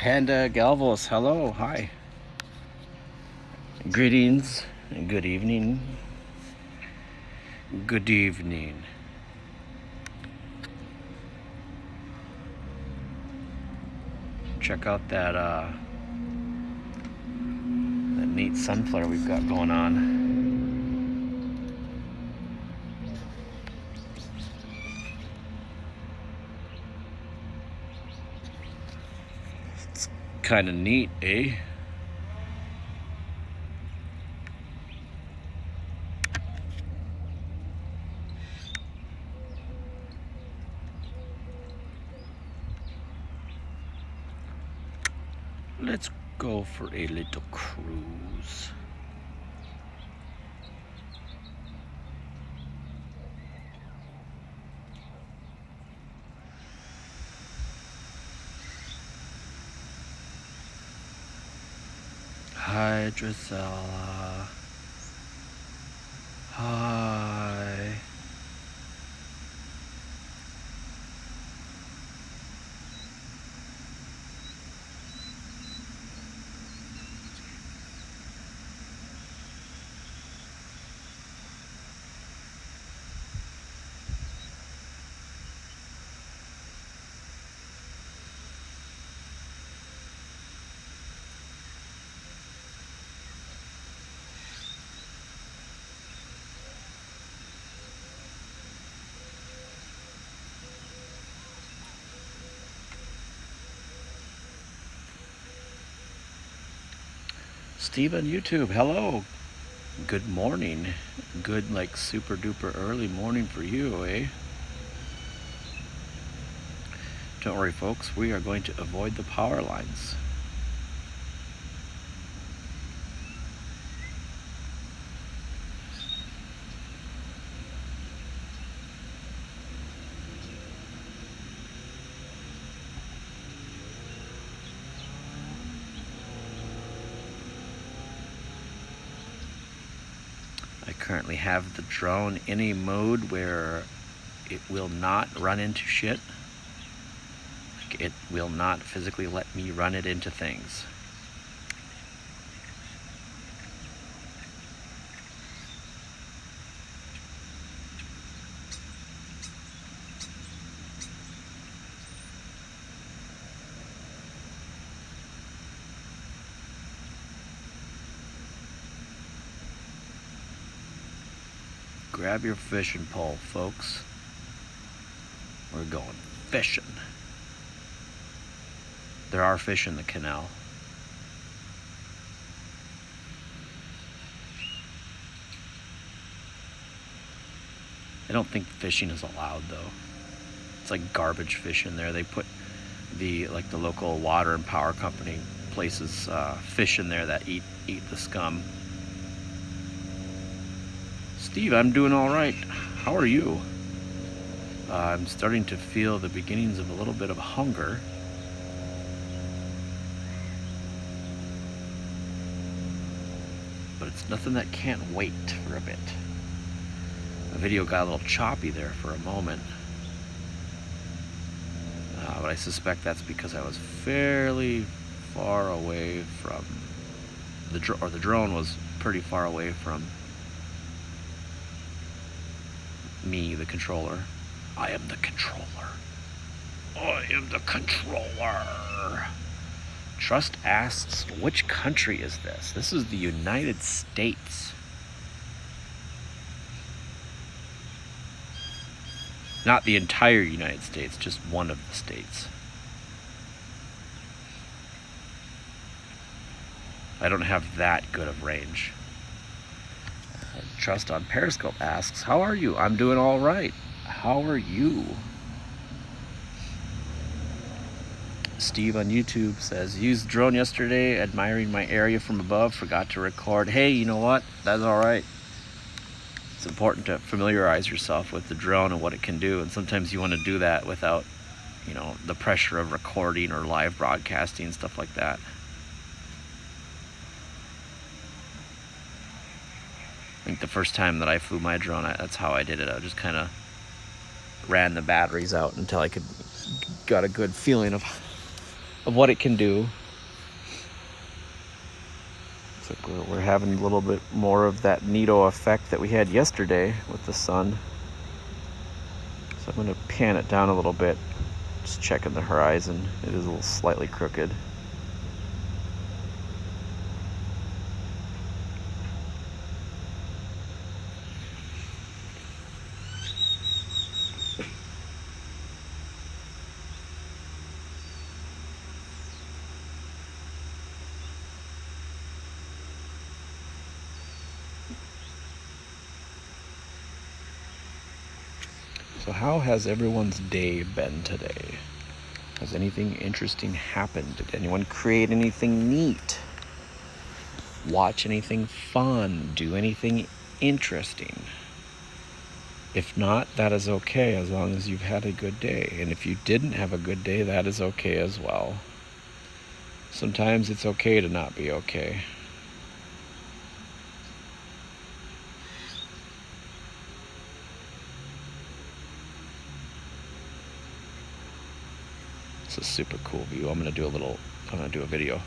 Panda Galvos, hello, hi. Greetings, and good evening. Good evening. Check out that neat sunflower we've got going on. It's kind of neat, eh? Let's go for a little cruise. Hi, Drusilla. Hi. Steve on YouTube, hello. Good morning. Good, like, super duper early morning for you, eh? Don't worry, folks, we are going to avoid the power lines. I currently have the drone in a mode where it will not run into shit. Like, it will not physically let me run it into things. Grab your fishing pole, folks. We're going fishing. There are fish in the canal. I don't think fishing is allowed, though. It's like garbage fish in there. They put the local water and power company places fish in there that eat the scum. Steve, I'm doing all right. How are you? I'm starting to feel the beginnings of a little bit of hunger. But it's nothing that can't wait for a bit. The video got a little choppy there for a moment. But I suspect that's because I was fairly far away from the drone was pretty far away from me, the controller. I am the controller. I am the controller. Trust asks, which country is this? This is the United States. Not the entire United States, just one of the states. I don't have that good of range. Trust on Periscope asks, how are you? I'm doing all right. How are you? Steve on YouTube says, used drone yesterday, admiring my area from above, forgot to record. Hey, you know what? That's all right. It's important to familiarize yourself with the drone and what it can do, and sometimes you want to do that without, the pressure of recording or live broadcasting, stuff like that. I think the first time that I flew my drone, that's how I did it. I just kind of ran the batteries out until I got a good feeling of of what it can do. It's like we're having a little bit more of that Nito effect that we had yesterday with the sun. So I'm going to pan it down a little bit, just checking the horizon. It is a little slightly crooked. So how has everyone's day been today? Has anything interesting happened? Did anyone create anything neat? Watch anything fun? Do anything interesting? If not, that is okay, as long as you've had a good day. And if you didn't have a good day, that is okay as well. Sometimes it's okay to not be okay. It's a super cool view. I'm gonna do a video.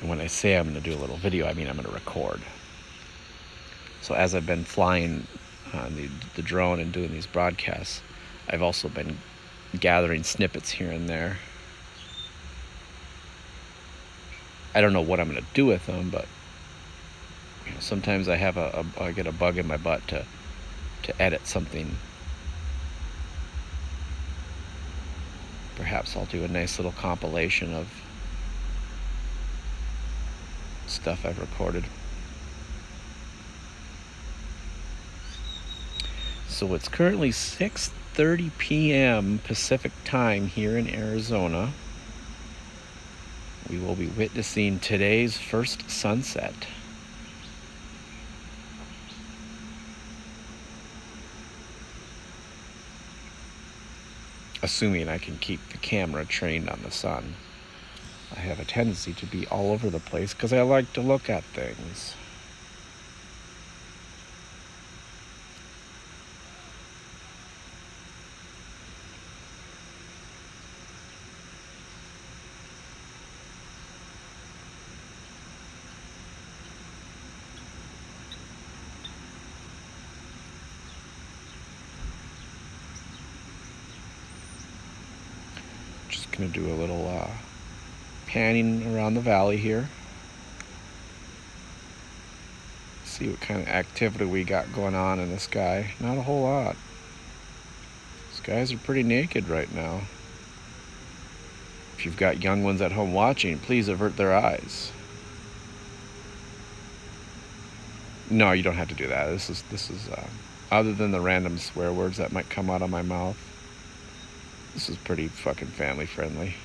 And when I say I'm gonna do a little video, I mean I'm gonna record. So as I've been flying the drone and doing these broadcasts, I've also been gathering snippets here and there. I don't know what I'm going to do with them, but sometimes I have I get a bug in my butt to edit something. Perhaps I'll do a nice little compilation of stuff I've recorded. So it's currently 6:30 p.m. Pacific time here in Arizona. We will be witnessing today's first sunset. Assuming I can keep the camera trained on the sun. I have a tendency to be all over the place because I like to look at things. Gonna do a little panning around the valley here. See what kind of activity we got going on in the sky. Not a whole lot. Skies are pretty naked right now. If you've got young ones at home watching, please avert their eyes. No, you don't have to do that. This is other than the random swear words that might come out of my mouth. This is pretty fucking family friendly.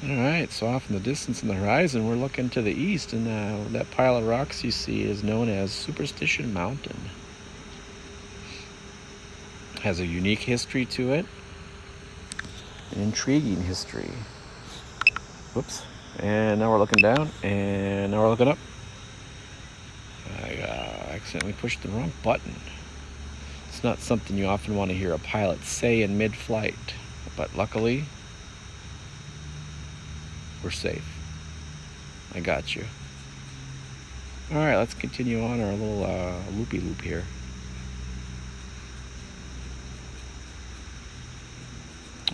Alright, so off in the distance in the horizon, we're looking to the east, and that pile of rocks you see is known as Superstition Mountain. Has a unique history to it. An intriguing history. Whoops. And now we're looking down, and now we're looking up. I accidentally pushed the wrong button. It's not something you often want to hear a pilot say in mid-flight, but luckily, we're safe. I got you. All right, let's continue on our little loopy-loop here.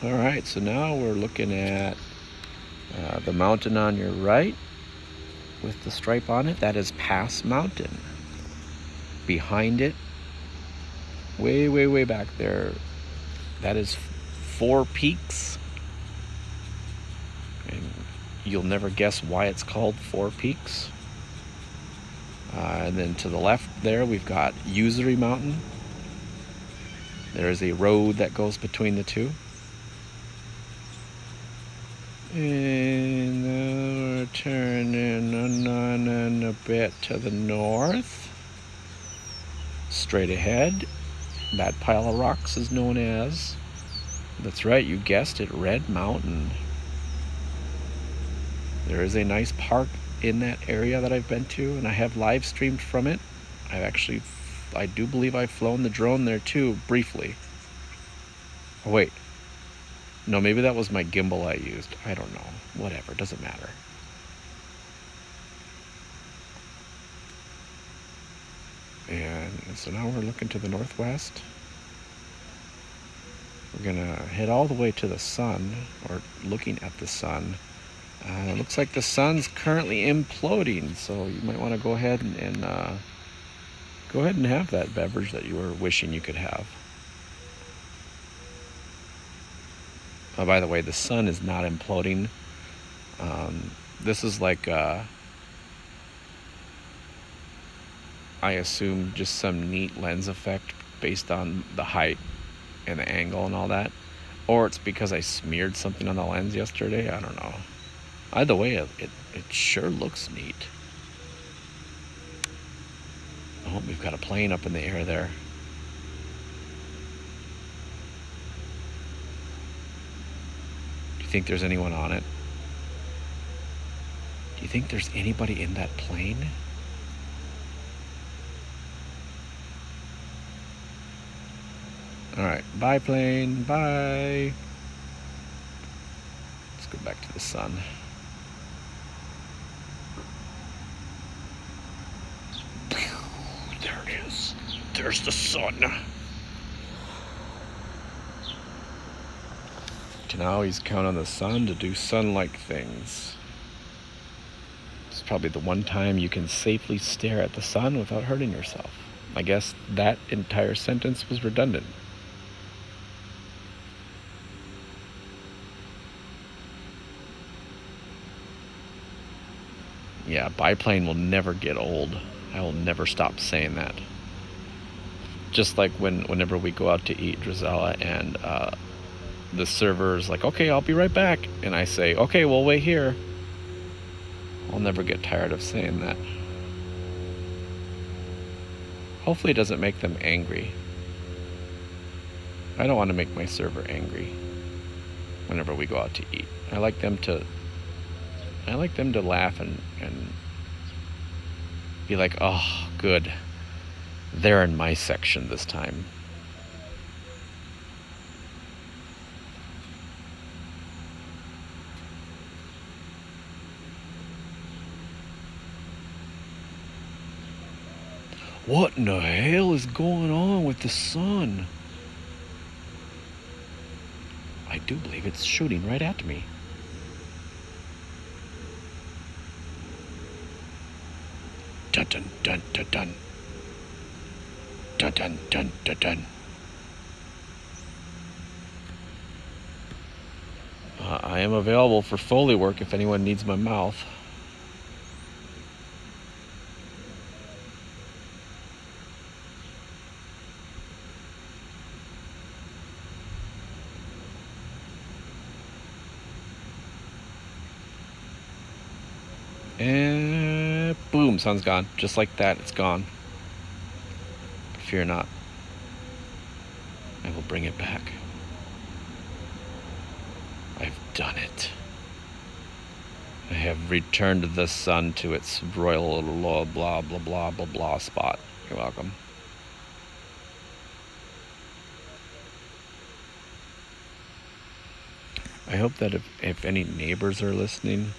All right, so now we're looking at the mountain on your right with the stripe on it. That is Pass Mountain. Behind it, way back there, that is Four Peaks. And you'll never guess why it's called Four Peaks. And then to the left there, we've got Usury Mountain. There's a road that goes between the two. And then we're turning on a bit to the north. Straight ahead. That pile of rocks is known as, that's right, you guessed it, Red Mountain. There is a nice park in that area that I've been to, and I have live streamed from it. I do believe I've flown the drone there too, briefly. Oh, wait. No, maybe that was my gimbal I used. I don't know. Whatever, doesn't matter. And so now we're looking to the northwest. We're gonna head all the way to the sun, or looking at the sun. It looks like the sun's currently imploding, so you might want to go ahead and have that beverage that you were wishing you could have. Oh, by the way, the sun is not imploding. This is like, I assume, just some neat lens effect based on the height and the angle and all that. Or it's because I smeared something on the lens yesterday. I don't know. Either way, it sure looks neat. Oh, we've got a plane up in the air there. Do you think there's anyone on it? Do you think there's anybody in that plane? Alright, bye plane, bye. Let's go back to the sun. There it is. There's the sun. You can always count on the sun to do sun-like things. It's probably the one time you can safely stare at the sun without hurting yourself. I guess that entire sentence was redundant. Yeah, biplane will never get old. I will never stop saying that. Just like whenever we go out to eat, Drizella, and the server's like, okay, I'll be right back. And I say, okay, we'll wait here. I'll never get tired of saying that. Hopefully it doesn't make them angry. I don't want to make my server angry whenever we go out to eat. I like them to laugh and be like, oh, good. They're in my section this time. What in the hell is going on with the sun? I do believe it's shooting right at me. Dun dun dun dun dun. Dun dun dun dun dun. I am available for Foley work if anyone needs my mouth. And boom, sun's gone. Just like that, it's gone. Fear not. I will bring it back. I've done it. I have returned the sun to its royal blah blah blah blah blah blah spot. You're welcome. I hope that if any neighbors are listening,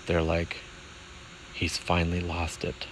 they're like, he's finally lost it.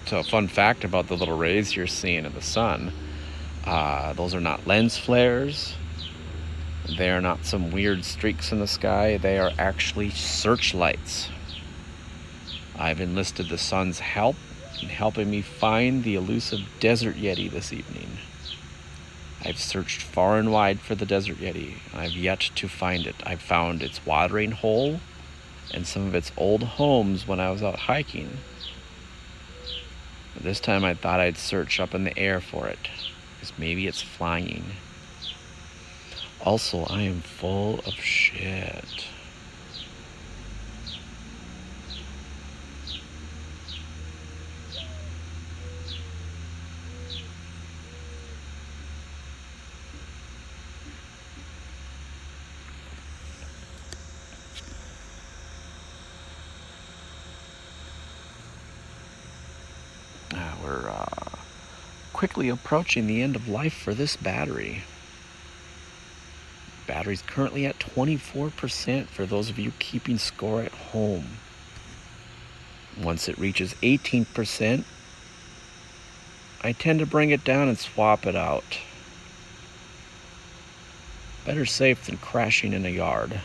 So a fun fact about the little rays you're seeing in the sun, those are not lens flares. They are not some weird streaks in the sky. They are actually searchlights. I've enlisted the sun's help in helping me find the elusive desert Yeti this evening. I've searched far and wide for the desert Yeti. I've yet to find it. I've found its watering hole and some of its old homes when I was out hiking. But this time I thought I'd search up in the air for it, because maybe it's flying. Also, I am full of shit. We're quickly approaching the end of life for this battery. Battery's currently at 24% for those of you keeping score at home. Once it reaches 18%, I tend to bring it down and swap it out. Better safe than crashing in a yard.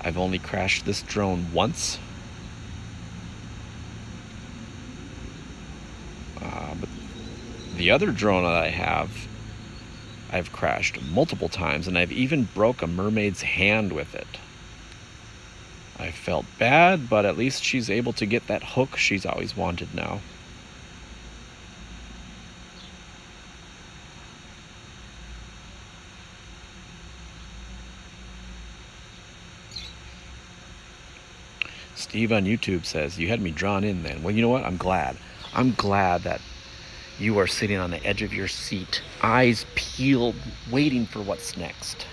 I've only crashed this drone once. But the other drone that I have, I've crashed multiple times, and I've even broke a mermaid's hand with it. I felt bad, but at least she's able to get that hook she's always wanted now. Steve on YouTube says, you had me drawn in then. Well, you know what? I'm glad. I'm glad that you are sitting on the edge of your seat, eyes peeled, waiting for what's next.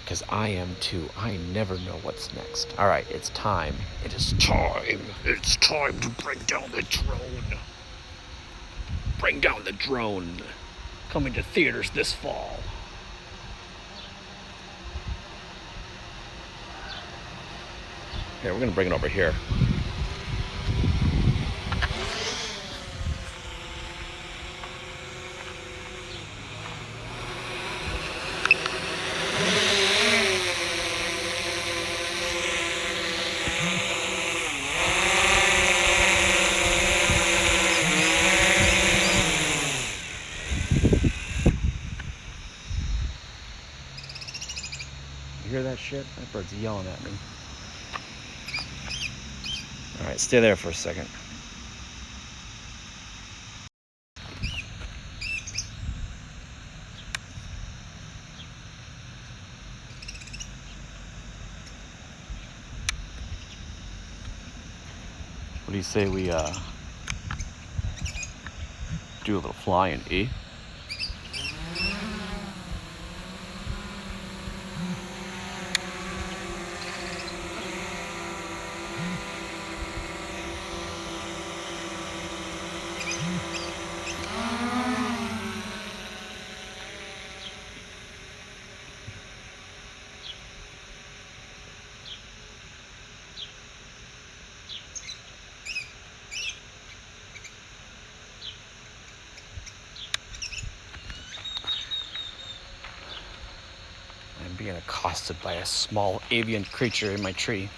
Because I am too. I never know what's next. All right, it's time. It is time. It's time to bring down the drone. Bring down the drone. Coming to theaters this fall. Here, we're going to bring it over here. You hear that shit? That bird's yelling at me. All right, stay there for a second. What do you say we do a little flying, eh? I'm being accosted by a small avian creature in my tree.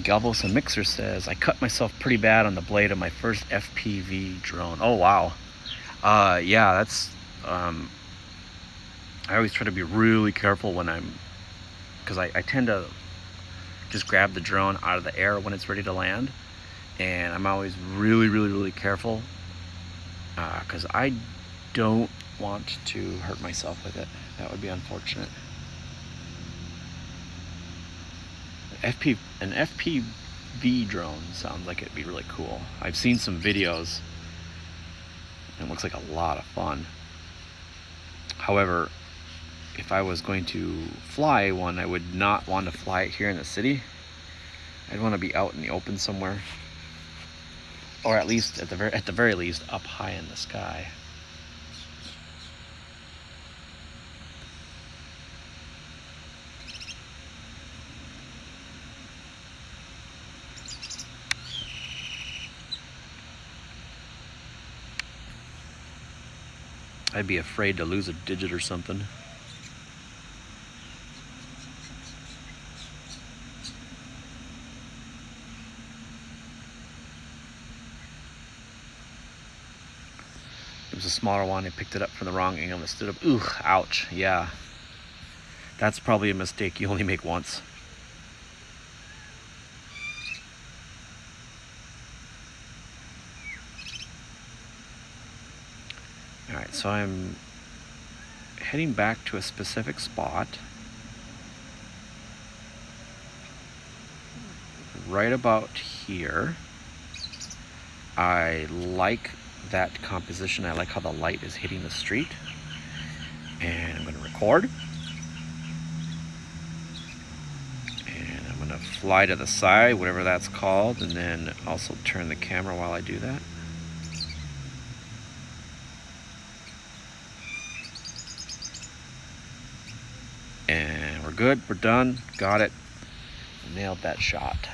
Galvos and Mixer says, I cut myself pretty bad on the blade of my first FPV drone. Oh, wow. Yeah, that's, I always try to be really careful when because I tend to just grab the drone out of the air when it's ready to land. And I'm always really careful, because I don't want to hurt myself with it. That would be unfortunate. An FPV drone sounds like it'd be really cool. I've seen some videos and it looks like a lot of fun. However, if I was going to fly one, I would not want to fly it here in the city. I'd want to be out in the open somewhere, or at least at the very least up high in the sky. I'd be afraid to lose a digit or something. It was a smaller one. I picked it up from the wrong angle and stood up. Ooh, ouch. Yeah. That's probably a mistake you only make once. Alright, so I'm heading back to a specific spot. Right about here. I like that composition. I like how the light is hitting the street. And I'm going to record. And I'm going to fly to the side, whatever that's called, and then also turn the camera while I do that. And we're good, we're done, got it. Nailed that shot.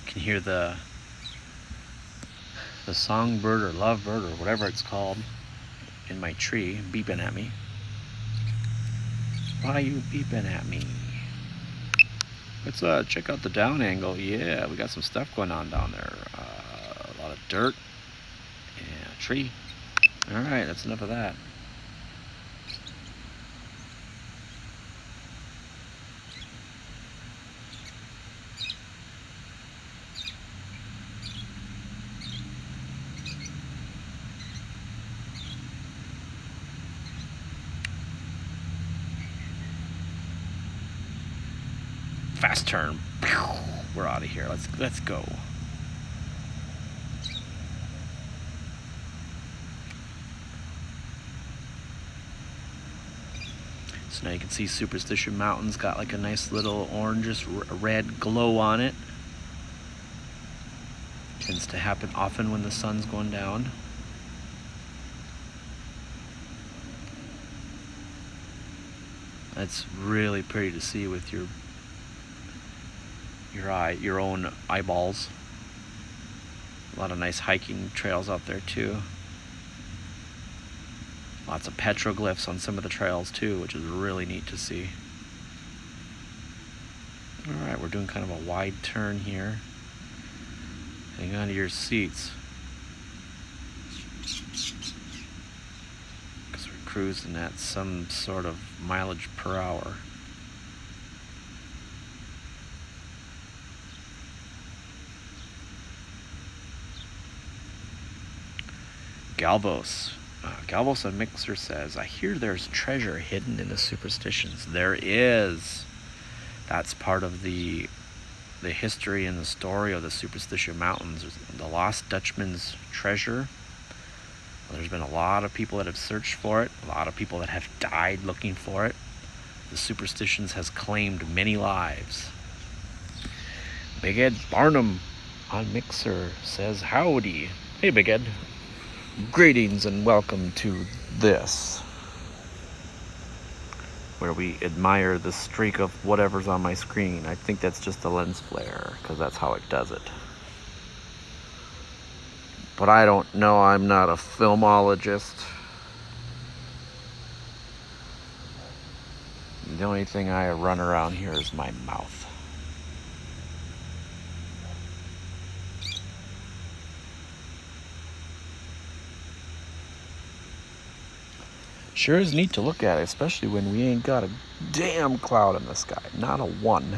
You can hear the songbird or lovebird or whatever it's called in my tree beeping at me. Why are you beeping at me? Let's check out the down angle. Yeah, we got some stuff going on down there. A lot of dirt and a tree. All right, that's enough of that. Fast turn. We're out of here. Let's go. So now you can see Superstition Mountain's got like a nice little orangish red glow on it. Tends to happen often when the sun's going down. That's really pretty to see with your own eyeballs. A lot of nice hiking trails out there too. Lots of petroglyphs on some of the trails too, which is really neat to see. Alright, we're doing kind of a wide turn here. Hang on to your seats, because we're cruising at some sort of mileage per hour. Galvos. Galvos on Mixer says, I hear there's treasure hidden in the superstitions. There is. That's part of the history and the story of the Superstition Mountains. The Lost Dutchman's treasure. There's been a lot of people that have searched for it. A lot of people that have died looking for it. The Superstitions has claimed many lives. Big Ed Barnum on Mixer says, howdy. Hey, Big Ed. Greetings and welcome to this, where we admire the streak of whatever's on my screen. I think that's just a lens flare, because that's how it does it. But I don't know. I'm not a filmologist. The only thing I run around here is my mouth. Sure is neat to look at, especially when we ain't got a damn cloud in the sky. Not a one.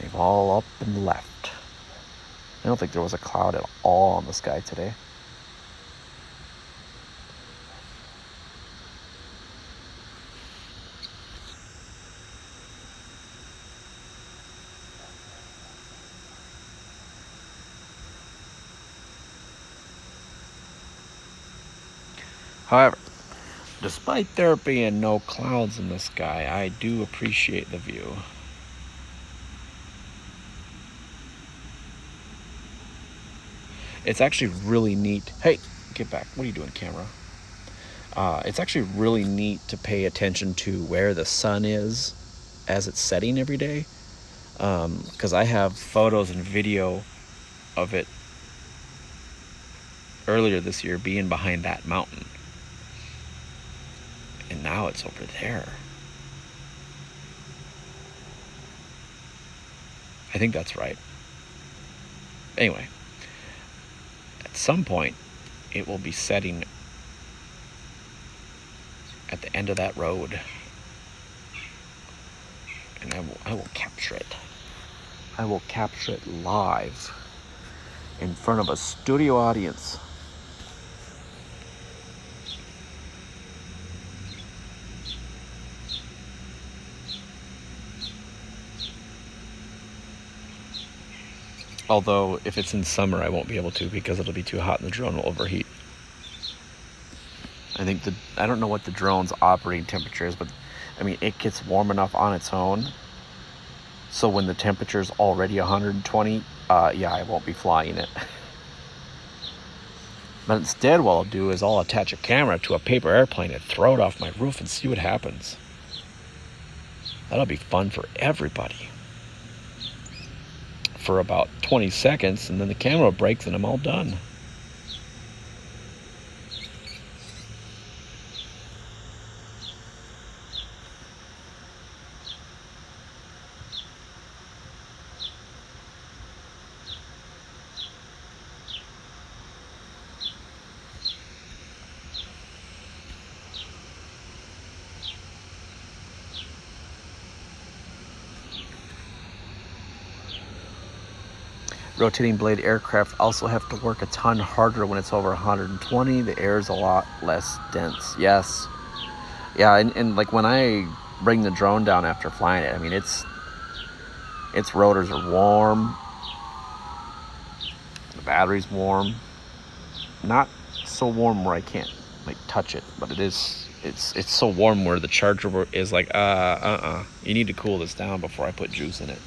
They've all up and left. I don't think there was a cloud at all in the sky today. However, despite there being no clouds in the sky, I do appreciate the view. It's actually really neat. Hey, get back. What are you doing, camera? It's actually really neat to pay attention to where the sun is as it's setting every day. Because I have photos and video of it earlier this year being behind that mountain. And now it's over there. I think that's right. Anyway, at some point, it will be setting at the end of that road. And I will capture it. I will capture it live in front of a studio audience. Although, if it's in summer, I won't be able to because it'll be too hot and the drone will overheat. I don't know what the drone's operating temperature is, but I mean, it gets warm enough on its own. So when the temperature's already 120, yeah, I won't be flying it. But instead, what I'll do is I'll attach a camera to a paper airplane and throw it off my roof and see what happens. That'll be fun for everybody. For about 20 seconds, and then the camera breaks and I'm all done. Rotating blade aircraft also have to work a ton harder when it's over 120. The air is a lot less dense. Yes. Yeah, and like when I bring the drone down after flying it, I mean, its rotors are warm. The battery's warm. Not so warm where I can't like touch it, but it's so warm where the charger is like, you need to cool this down before I put juice in it.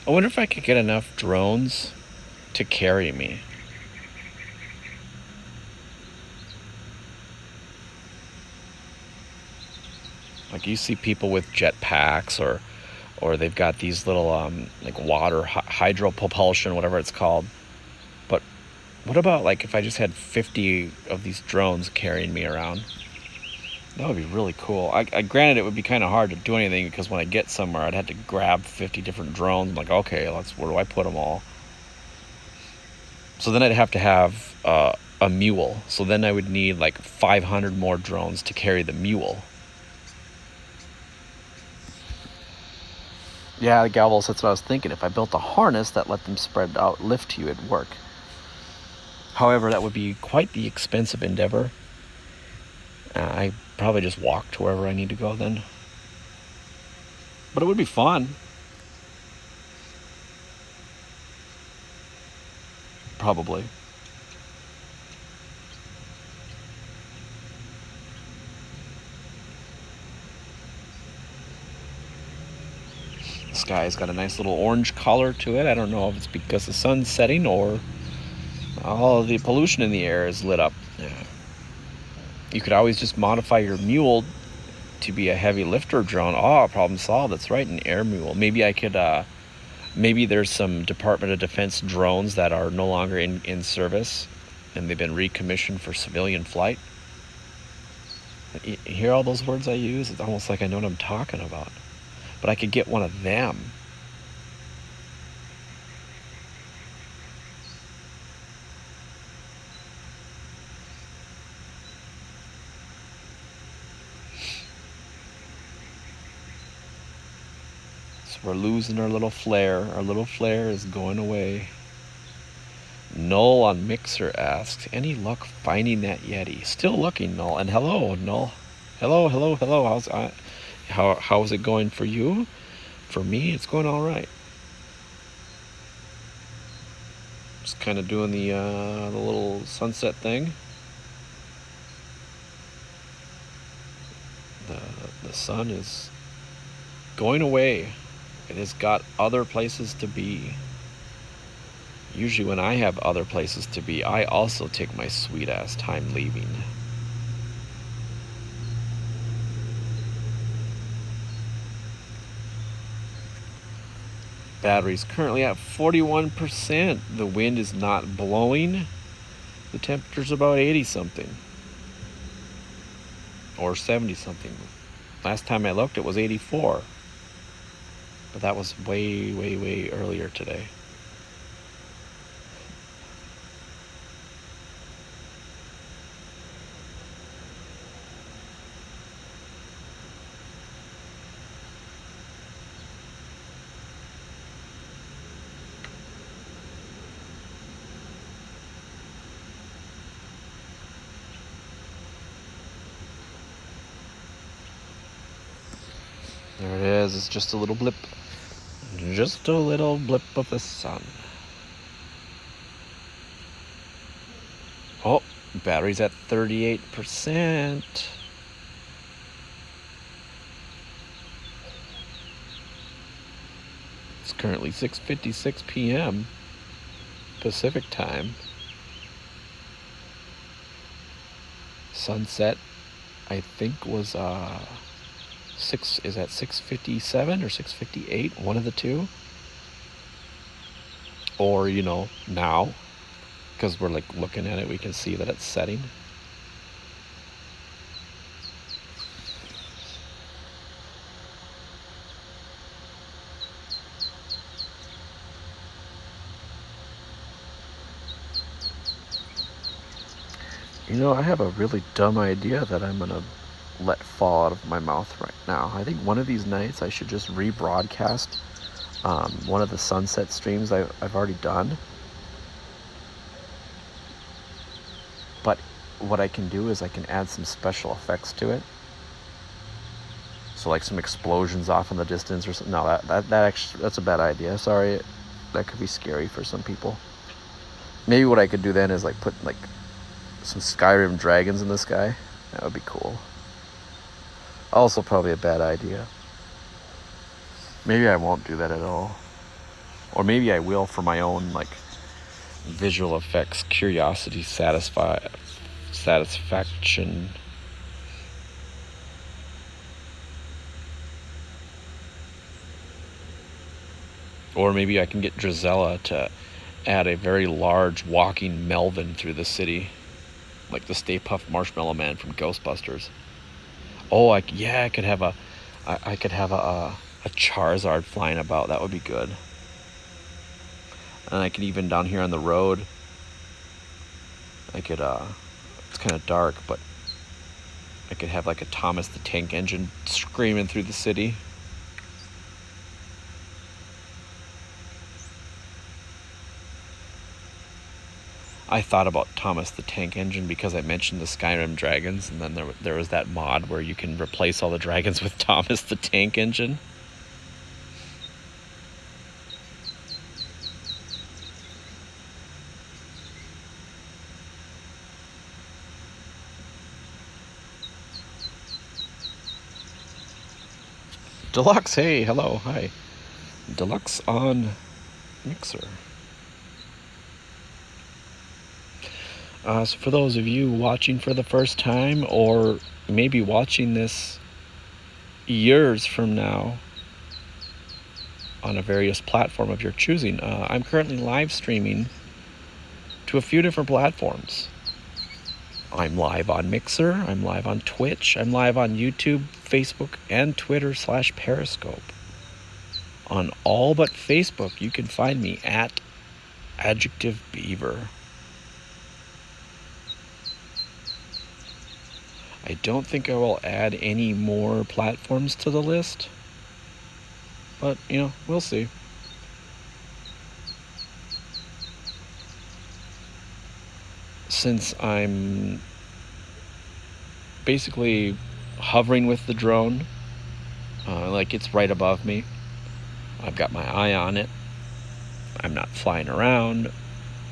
I wonder if I could get enough drones to carry me. Like you see people with jetpacks or they've got these little like water hydro propulsion, whatever it's called. But what about like if I just had 50 of these drones carrying me around? That would be really cool. I granted, it would be kind of hard to do anything because when I get somewhere, I'd have to grab 50 different drones. I'm like, okay, where do I put them all? So then I'd have to have a mule. So then I would need like 500 more drones to carry the mule. Yeah, the gavels, that's what I was thinking. If I built a harness that let them spread out, lift to you, it'd work. However, that would be quite the expensive endeavor. I probably just walk to wherever I need to go then. But it would be fun. Probably. The sky's got a nice little orange color to it. I don't know if it's because the sun's setting or all of the pollution in the air is lit up. Yeah. You could always just modify your mule to be a heavy lifter drone. Oh, problem solved. That's right, an air mule. Maybe I could, maybe there's some Department of Defense drones that are no longer in service and they've been recommissioned for civilian flight. You hear all those words I use? It's almost like I know what I'm talking about. But I could get one of them. So we're losing our little flare. Our little flare is going away. Null on Mixer asks, any luck finding that Yeti? Still looking, Null. And hello, Null. Hello, hello, hello. How's it going for you? For me, it's going all right. Just kind of doing the little sunset thing. The sun is going away. It has got other places to be. Usually when I have other places to be, I also take my sweet ass time leaving. Battery's currently at 41%. The wind is not blowing. The temperature's about 80 something. Or 70 something. Last time I looked, it was 84. But that was way, way, way earlier today. There it is. It's just a little blip. Just a little blip of the sun. Oh, battery's at 38%. It's currently 6:56 p.m. Pacific time. Sunset, I think, was is at 6:57 or 6:58, one of the two. Or, now, because we're like looking at it, we can see that it's setting. I have a really dumb idea that I'm gonna let fall out of my mouth right now. I think one of these nights I should just rebroadcast one of the sunset streams I've already done. But what I can do is I can add some special effects to it. So like some explosions off in the distance or something. No, that actually, that's a bad idea. Sorry, that could be scary for some people. Maybe what I could do then is like put like some Skyrim dragons in the sky. That would be cool. Also probably a bad idea. Maybe I won't do that at all. Or maybe I will for my own like visual effects curiosity satisfaction. Or maybe I can get Drizella to add a very large walking Melvin through the city. Like the Stay Puft Marshmallow Man from Ghostbusters. Oh, I could have a Charizard flying about. That would be good. And I could even down here on the road, I could it's kind of dark, but I could have like a Thomas the Tank Engine screaming through the city. I thought about Thomas the Tank Engine because I mentioned the Skyrim dragons, and then there was that mod where you can replace all the dragons with Thomas the Tank Engine. Deluxe, hey, hello, hi. Deluxe on Mixer. So for those of you watching for the first time, or maybe watching this years from now on a various platform of your choosing, I'm currently live streaming to a few different platforms. I'm live on Mixer, I'm live on Twitch, I'm live on YouTube, Facebook, and Twitter/Periscope. On all but Facebook, you can find me at Adjective Beaver. I don't think I will add any more platforms to the list, but, we'll see. Since I'm basically hovering with the drone, like it's right above me, I've got my eye on it, I'm not flying around,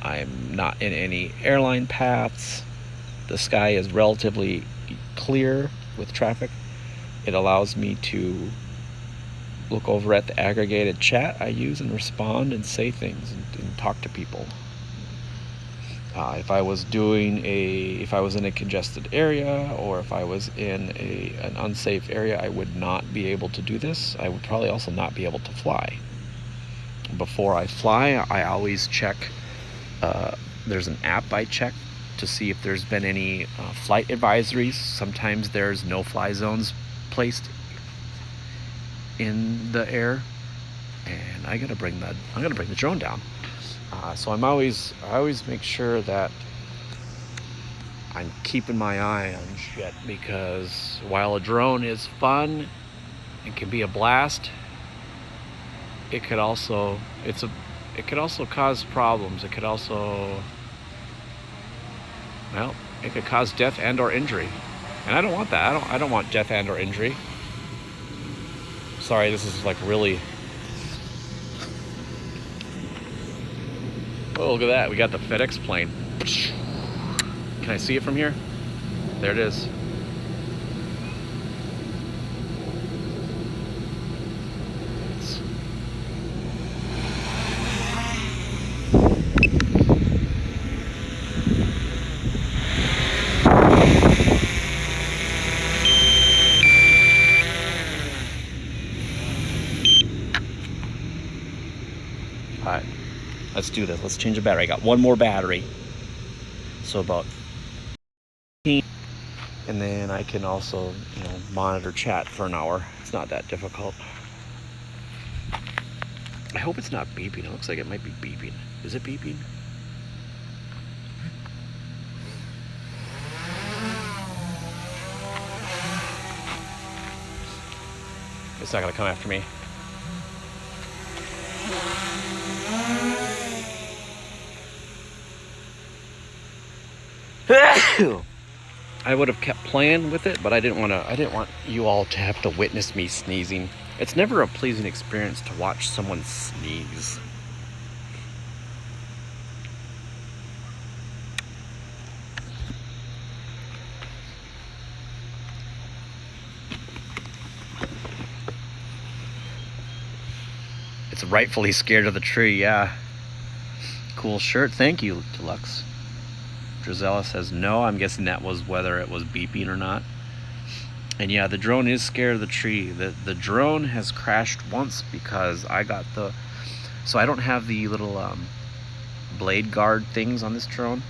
I'm not in any airline paths, the sky is relatively clear with traffic. It allows me to look over at the aggregated chat I use and respond and say things and talk to people. If I was in a congested area, or if I was in an unsafe area, I would not be able to do this. I would probably also not be able to fly. Before I fly, I always check. There's an app I check to see if there's been any flight advisories. Sometimes there's no-fly zones placed in the air, and I'm gonna bring the drone down. So I always make sure that I'm keeping my eye on shit, because while a drone is fun, it can be a blast, it could also cause problems. It could cause death and or injury. And I don't want that. I don't want death and or injury. Sorry, this is like really. Oh, look at that. We got the FedEx plane. Can I see it from here? There it is. Alright, let's do this. Let's change the battery. I got one more battery. So about 15. And then I can also, monitor chat for an hour. It's not that difficult. I hope it's not beeping. It looks like it might be beeping. Is it beeping? It's not gonna come after me. I would have kept playing with it, but I didn't want you all to have to witness me sneezing. It's never a pleasing experience to watch someone sneeze. It's rightfully scared of the tree, yeah. Cool shirt, thank you, Deluxe. Drizella says no. I'm guessing that was whether it was beeping or not. And yeah, the drone is scared of the tree. The drone has crashed once because so I don't have the little blade guard things on this drone,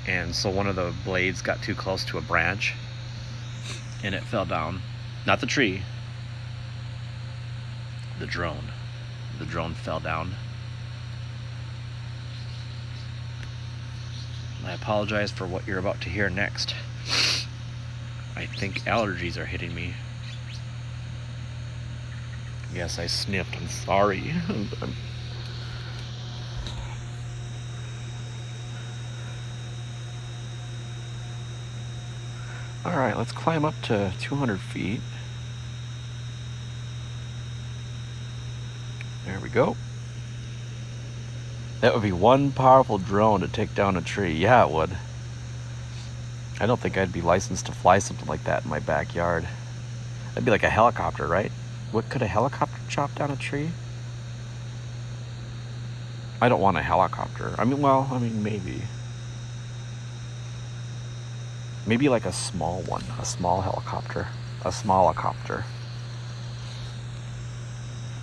and so one of the blades got too close to a branch and it fell down. Not the tree, the drone. The drone fell down. I apologize for what you're about to hear next. I think allergies are hitting me. Yes, I sniffed. I'm sorry. Alright, let's climb up to 200 feet. There we go. That would be one powerful drone to take down a tree. Yeah, it would. I don't think I'd be licensed to fly something like that in my backyard. That'd be like a helicopter, right? What, could a helicopter chop down a tree? I don't want a helicopter. I mean, maybe. Maybe like a small one, a small helicopter. A small helicopter.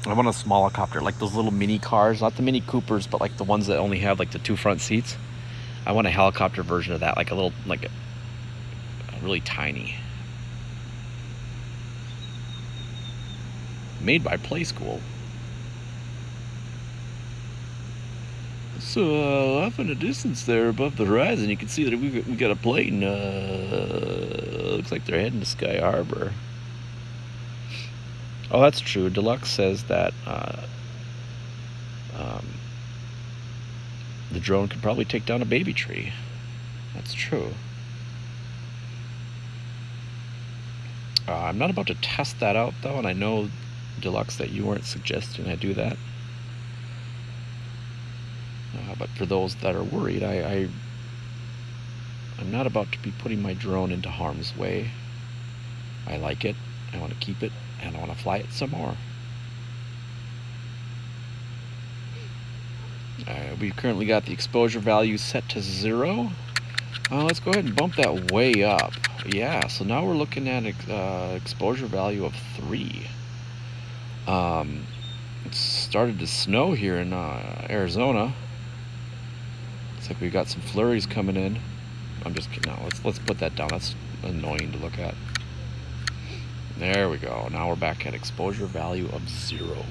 I want a small helicopter, like those little mini cars, not the Mini Coopers, but like the ones that only have like the two front seats. I want a helicopter version of that, like a little, like a really tiny. Made by Play School. So off in the distance there above the horizon, you can see that we got a plane. Looks like they're heading to Sky Harbor. Oh, that's true. Deluxe says that the drone could probably take down a baby tree. That's true. I'm not about to test that out, though, and I know, Deluxe, that you weren't suggesting I do that. But for those that are worried, I'm not about to be putting my drone into harm's way. I like it, I want to keep it, and I want to fly it some more. We've currently got the exposure value set to 0. Let's go ahead and bump that way up. Yeah, so now we're looking at exposure value of 3. It started to snow here in Arizona. Looks like we got some flurries coming in. I'm just kidding. No, let's put that down. That's annoying to look at. There we go. Now we're back at exposure value of 0.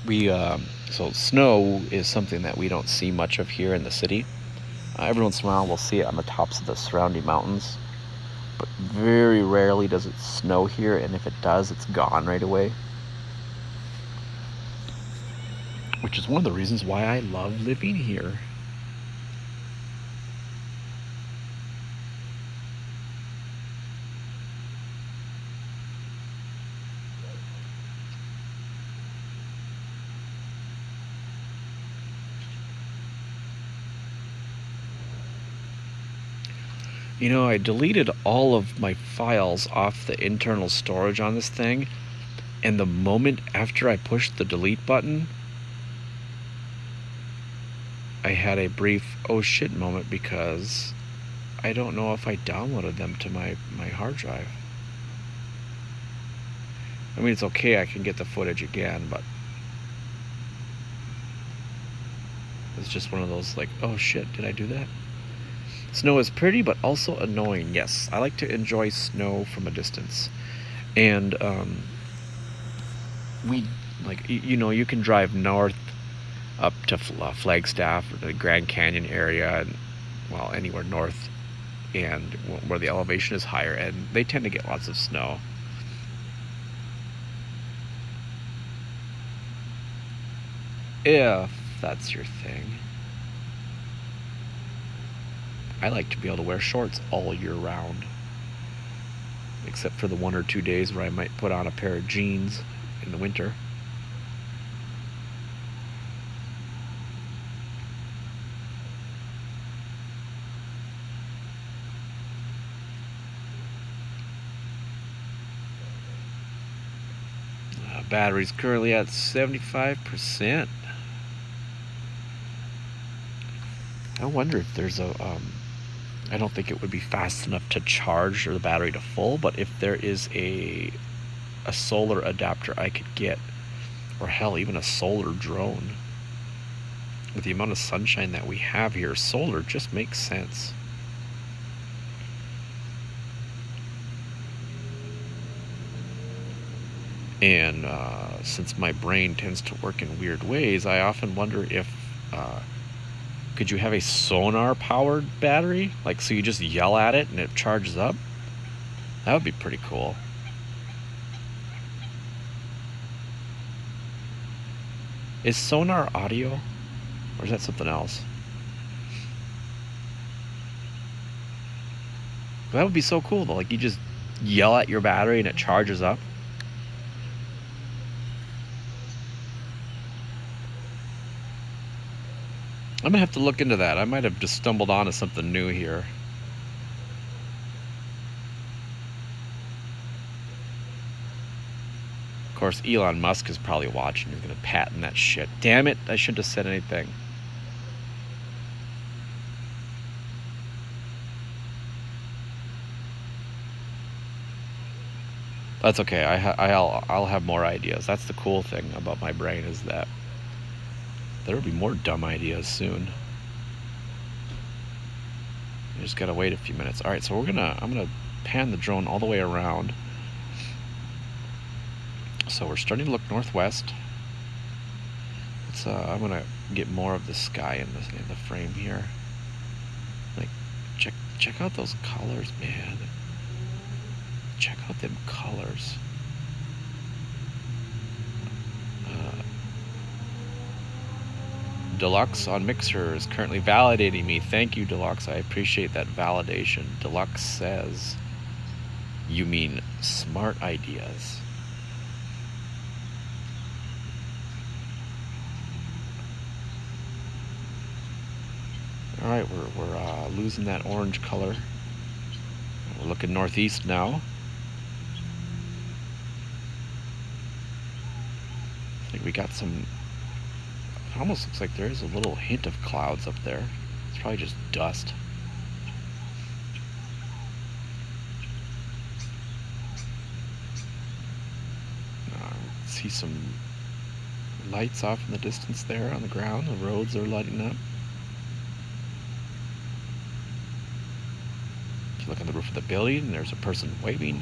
Yeah, so snow is something that we don't see much of here in the city. Every once in a while we'll see it on the tops of the surrounding mountains, but very rarely does it snow here, and if it does, it's gone right away. Which is one of the reasons why I love living here. You know, I deleted all of my files off the internal storage on this thing, and the moment after I pushed the delete button, I had a brief oh shit moment, because I don't know if I downloaded them to my hard drive. I mean, it's okay, I can get the footage again, but it's just one of those like, oh shit, did I do that? Snow is pretty, but also annoying. Yes, I like to enjoy snow from a distance. And we, like, you know, you can drive north up to Flagstaff or the Grand Canyon area, and, well, anywhere north, and where the elevation is higher, and they tend to get lots of snow. If that's your thing. I like to be able to wear shorts all year round, except for the 1 or 2 days where I might put on a pair of jeans in the winter. Battery's currently at 75%. I wonder if there's a I don't think it would be fast enough to charge the battery to full, but if there is a solar adapter I could get, or hell, even a solar drone. With the amount of sunshine that we have here, solar just makes sense. And since my brain tends to work in weird ways, I often wonder if Could you have a sonar powered battery? Like, so you just yell at it and it charges up? That would be pretty cool. Is sonar audio? Or is that something else? That would be so cool though. Like, you just yell at your battery and it charges up. I'm gonna have to look into that. I might have just stumbled onto something new here. Of course, Elon Musk is probably watching. He's gonna patent that shit. Damn it, I shouldn't have said anything. That's okay. I'll have more ideas. That's the cool thing about my brain, is that there will be more dumb ideas soon. You just gotta wait a few minutes. All right, so I'm gonna pan the drone all the way around. So we're starting to look northwest. I'm gonna get more of the sky in the frame here. Like, check out those colors, man. Check out them colors. Deluxe on Mixer is currently validating me. Thank you, Deluxe. I appreciate that validation. Deluxe says, you mean smart ideas. All right, we're losing that orange color. We're looking northeast now. I think we got some. It almost looks like there is a little hint of clouds up there. It's probably just dust. See some lights off in the distance there on the ground. The roads are lighting up. If you look on the roof of the building, there's a person waving.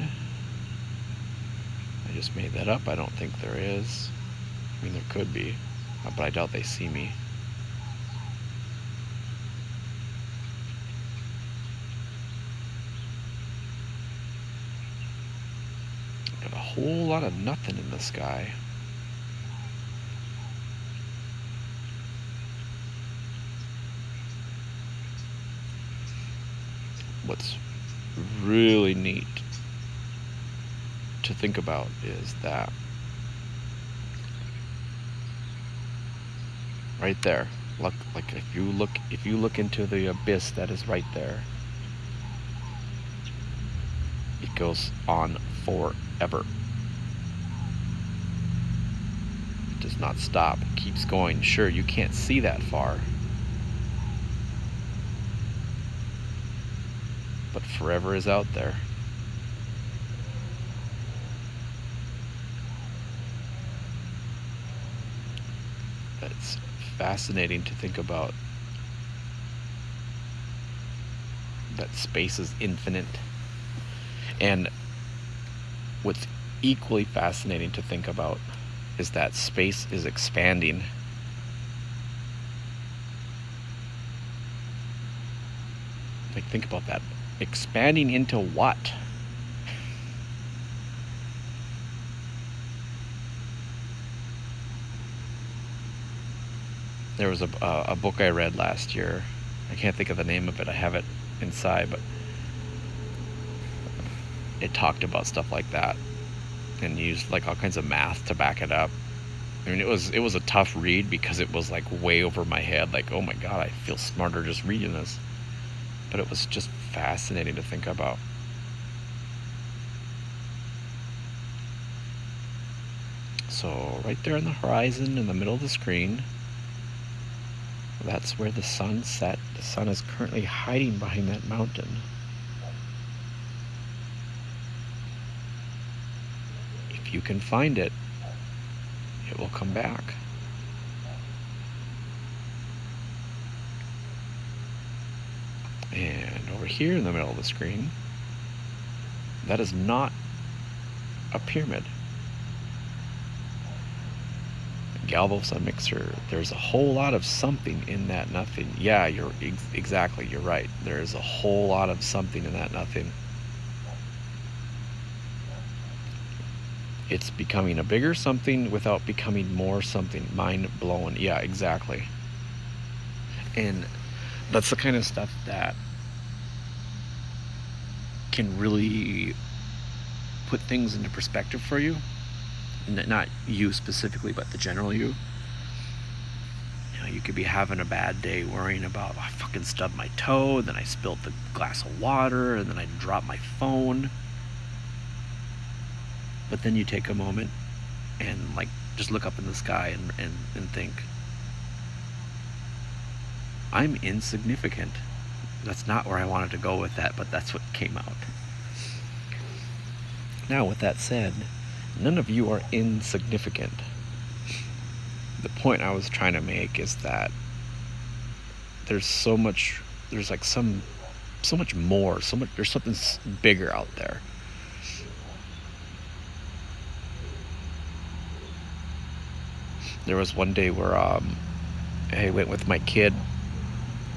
I just made that up. I don't think there is. I mean, there could be, but I doubt they see me. Got a whole lot of nothing in the sky. What's really neat to think about is that right there, look, like if you look into the abyss that is right there, it goes on forever. It does not stop. It keeps going. Sure, you can't see that far, but forever is out there. It's fascinating to think about that space is infinite. And what's equally fascinating to think about is that space is expanding. Like, think about that. Expanding into what? There was a book I read last year. I can't think of the name of it. I have it inside, but it talked about stuff like that and used like all kinds of math to back it up. I mean, it was a tough read because it was like way over my head. Like, oh my God, I feel smarter just reading this. But it was just fascinating to think about. So right there on the horizon in the middle of the screen, that's where the sun set. The sun is currently hiding behind that mountain. If you can find it, it will come back. And over here in the middle of the screen, that is not a pyramid. galvo mixer, there's a whole lot of something in that nothing. Yeah, exactly, you're right. There's a whole lot of something in that nothing. It's becoming a bigger something without becoming more something. Mind blowing. Yeah, exactly. And that's the kind of stuff that can really put things into perspective for you. Not you specifically, but the general you. You know, you could be having a bad day worrying about, oh, I fucking stubbed my toe, then I spilled the glass of water, and then I dropped my phone. But then you take a moment and like just look up in the sky and think, I'm insignificant. That's not where I wanted to go with that, but that's what came out. Now, with that said, none of you are insignificant. The point I was trying to make is that there's so much more, there's something bigger out there. There was one day where I went with my kid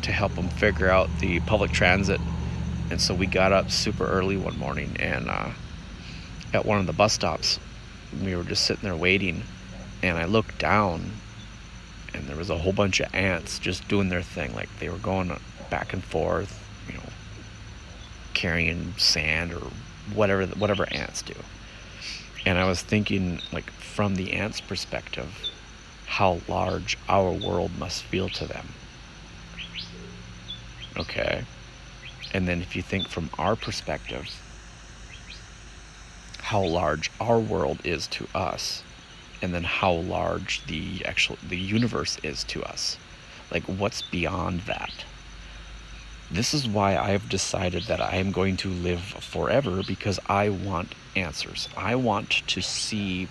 to help him figure out the public transit, and so we got up super early one morning, and at one of the bus stops we were just sitting there waiting, and I looked down and there was a whole bunch of ants just doing their thing. Like they were going back and forth, you know, carrying sand or whatever ants do. And I was thinking, like, from the ants' perspective, how large our world must feel to them. Okay. And then if you think from our perspective, how large our world is to us, and then how large the universe is to us. Like, what's beyond that? This is why I've decided that I am going to live forever, because I want answers. I want to see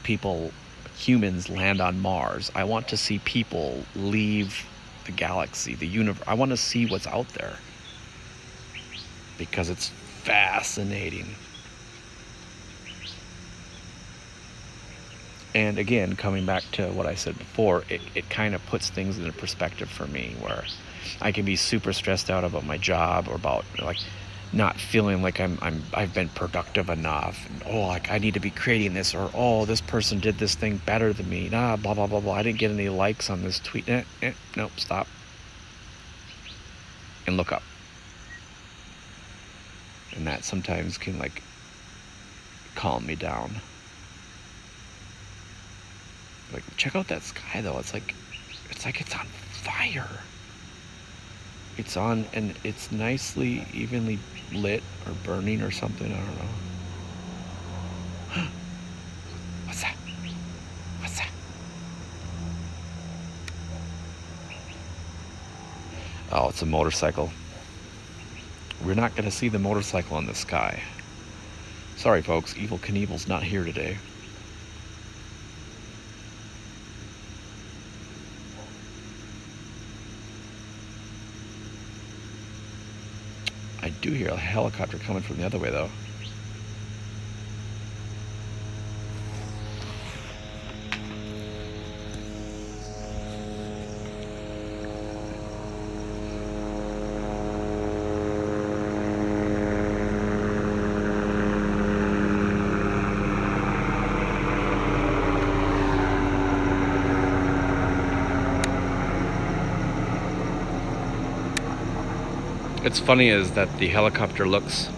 humans land on Mars. I want to see people leave the galaxy, the universe. I want to see what's out there, because it's fascinating. And again, coming back to what I said before, it kind of puts things into perspective for me, where I can be super stressed out about my job, or about, like, not feeling like I've been productive enough, and like I need to be creating this, or this person did this thing better than me, blah blah blah blah. I didn't get any likes on this tweet. Nope, stop and look up. And that sometimes can, like, calm me down. Like, check out that sky though. It's like it's on fire. It's on, and it's nicely evenly lit, or burning or something. I don't know. What's that? What's that? Oh, it's a motorcycle. We're not going to see the motorcycle in the sky. Sorry, folks. Evel Knievel's not here today. I do hear a helicopter coming from the other way, though. It's funny is that the helicopter looks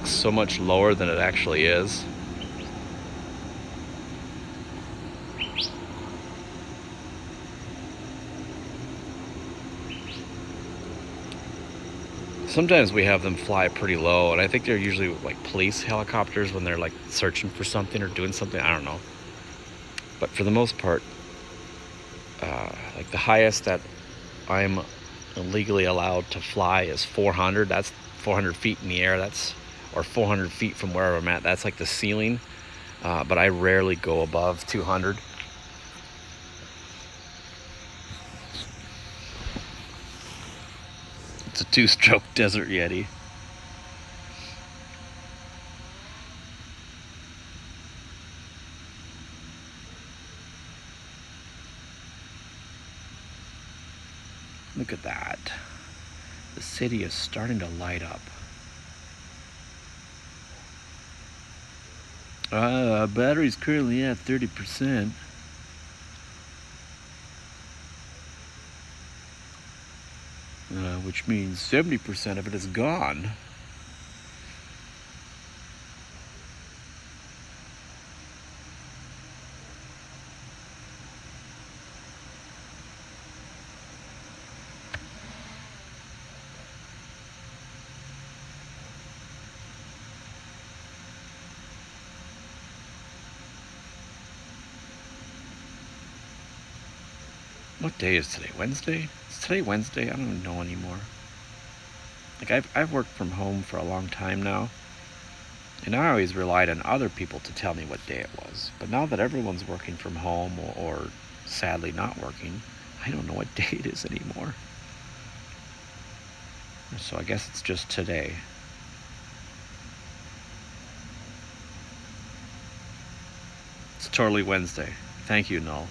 so much lower than it actually is. Sometimes we have them fly pretty low, and I think they're usually like police helicopters when they're like searching for something or doing something. I don't know. But for the most part, like the highest that I'm legally allowed to fly is 400. That's 400 feet in the air. Or 400 feet from wherever I'm at. That's like the ceiling. But I rarely go above 200. It's a 2-stroke Desert Yeti. Look at that. The city is starting to light up. Battery's currently at 30%. Which means 70% of it is gone. What day is today? Wednesday? Is today Wednesday? I don't even know anymore. Like I've worked from home for a long time now, and I always relied on other people to tell me what day it was. But now that everyone's working from home or sadly not working, I don't know what day it is anymore. So I guess it's just today. It's totally Wednesday. Thank you, Null.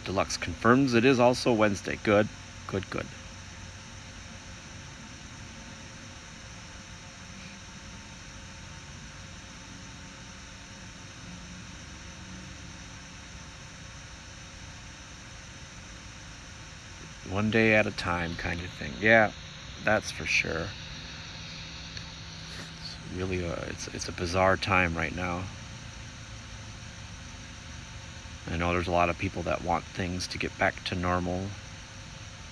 Deluxe confirms it is also Wednesday. Good, good, good. One day at a time kind of thing. Yeah, that's for sure. It's really it's a bizarre time right now. I know there's a lot of people that want things to get back to normal,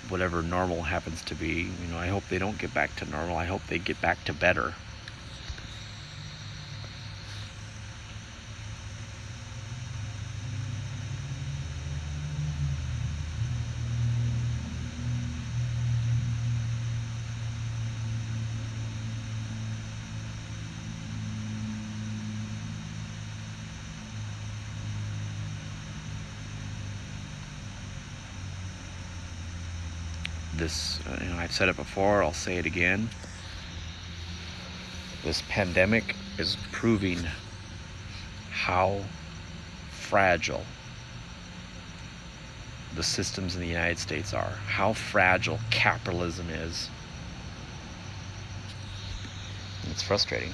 whatever normal happens to be. You know, I hope they don't get back to normal. I hope they get back to better. This, I've said it before, I'll say it again. This pandemic is proving how fragile the systems in the United States are, how fragile capitalism is. It's frustrating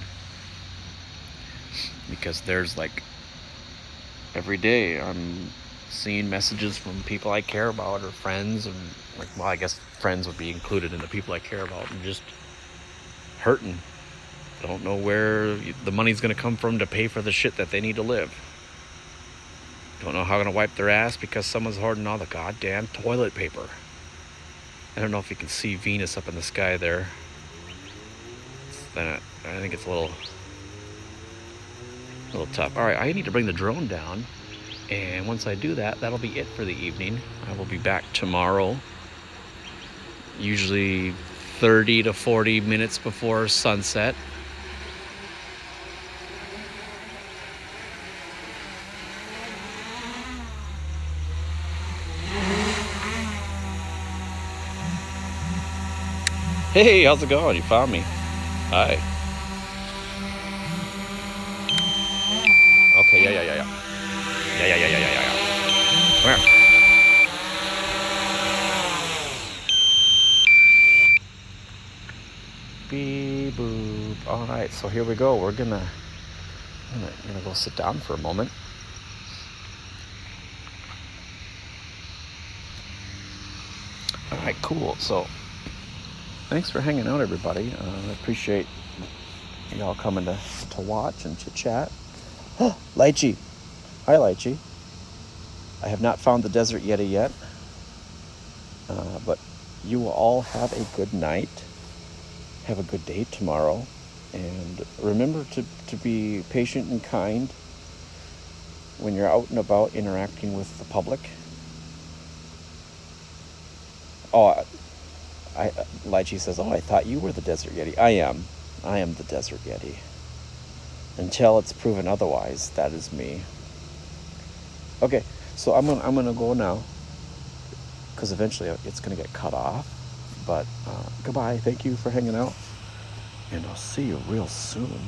because there's like every day I'm seeing messages from people I care about or friends, and like, well, I guess friends would be included in the people I care about, and just hurting. Don't know where the money's going to come from to pay for the shit that they need to live. Don't know how they're going to wipe their ass because someone's hoarding all the goddamn toilet paper. I don't know if you can see Venus up in the sky there. I think it's a little tough. All right, I need to bring the drone down. And once I do that, that'll be it for the evening. I will be back tomorrow, usually 30 to 40 minutes before sunset. Hey, how's it going? You found me. Hi. Okay, yeah. Yeah. Come here. Beep boop. All right, so here we go. We're gonna go sit down for a moment. All right, cool. So thanks for hanging out, everybody. I appreciate y'all coming to watch and chit chat. Lychee. Hi, Lychee. I have not found the desert Yeti yet, but you will all have a good night. Have a good day tomorrow, and remember to be patient and kind when you're out and about interacting with the public. Oh, Lychee says, oh, I thought you were the desert Yeti. I am the desert Yeti. Until it's proven otherwise, that is me. Okay, so I'm gonna go now, because eventually it's gonna get cut off. But goodbye. Thank you for hanging out, and I'll see you real soon.